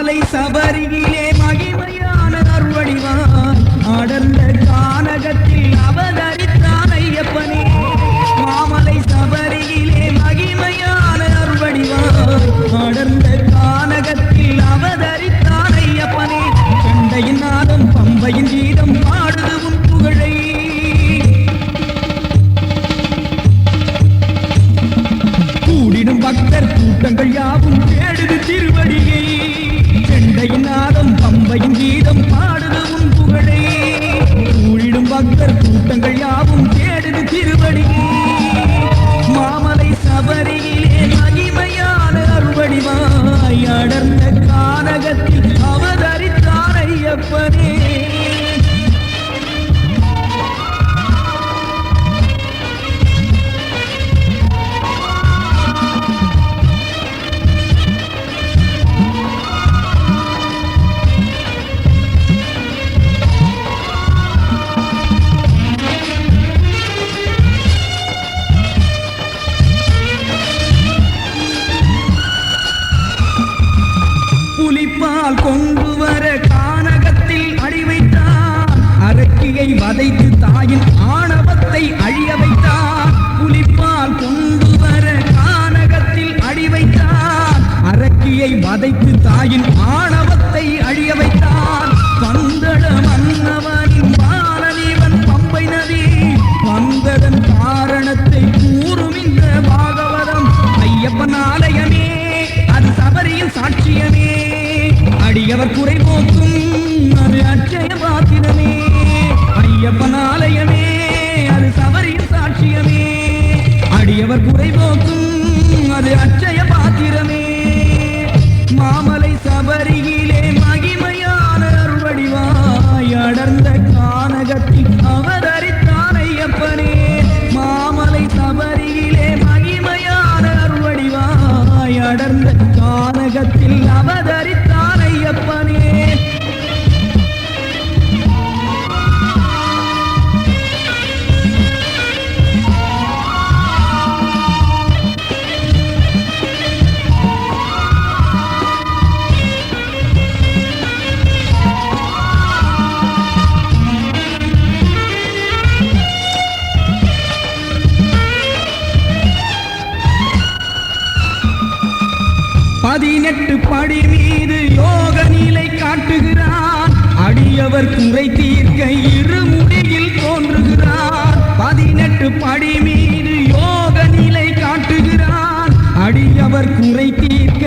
மாமலை சபரியிலே மகிமையான அருள்வடிவாய் அடர்ந்த கானகத்தில் அவதரித்தான் ஐயப்பனே. மாமலை சபரியிலே மகிமையான அருள்வடிவாய் அடர்ந்த கானகத்தில் அவதரித்தான் ஐயப்பனே. சண்டையின் நாதம் பம்பையின் கீதம் பாடுது உன் புகழை. கூடிடும் பக்தர் கூட்டங்கள் யாவும் தேடுது திருவடியை. செண்டையின் நாதம் பம்பையின் கீதம் பாடுது உன் புகழை. கூடிடும் பக்தர் கூட்டங்கள் யாவும் தேடுது திருவடியை. மாமலை சபரியிலே மகிமையான அருள்வடிவாய் அடர்ந்த கானகத்தில் அவதரித்தார் ஐயப்பனே. புலிப்பால் கொண்டு வர கானகத்தில் அடி வைத்தான். அரக்கியை வதைத்து தாயின் ஆணவத்தை அழிய வைத்தான். புலிப்பால் கொண்டு வர கானகத்தில் அடி வைத்தான். அரக்கியை வதைத்து தாயின் ஆணவத்தை அழிய வைத்தான். பந்தள மன்னவனின் பாலனீவன் பம்பை நதி வந்ததன் காரணத்தை கூறும் இந்த பாகவதம். ஐயப்பன் ஆலயமே அது சபரியின் சாட்சியமே. அடியவர் குறை போக்கும் அது அட்சய பாத்திரமே. ஐயப்பன் ஆலயமே அது சபரியின் சாட்சியமே. அடியவர் குறை போக்கும் அது அட்சய பாத்திரமே. மாமலை சபரியிலே மகிமையான அருள்வடிவாய் அடர்ந்த கானகத்தில் அவதரித்தான் ஐயப்பனே. மாமலை சபரியிலே மகிமையான அருள்வடிவாய் அடர்ந்த கானகத்தில் அவதரித்தான் ஐயப்பனே. பதினெட்டு படி மீது யோக நிலை காட்டுகிறான். அடியவர் குறை தீர்க்க இருமுடியில் தோன்றுகிறான். 18 படி மீது யோக நிலை காட்டுகிறான். அடியவர் குறை தீர்க்க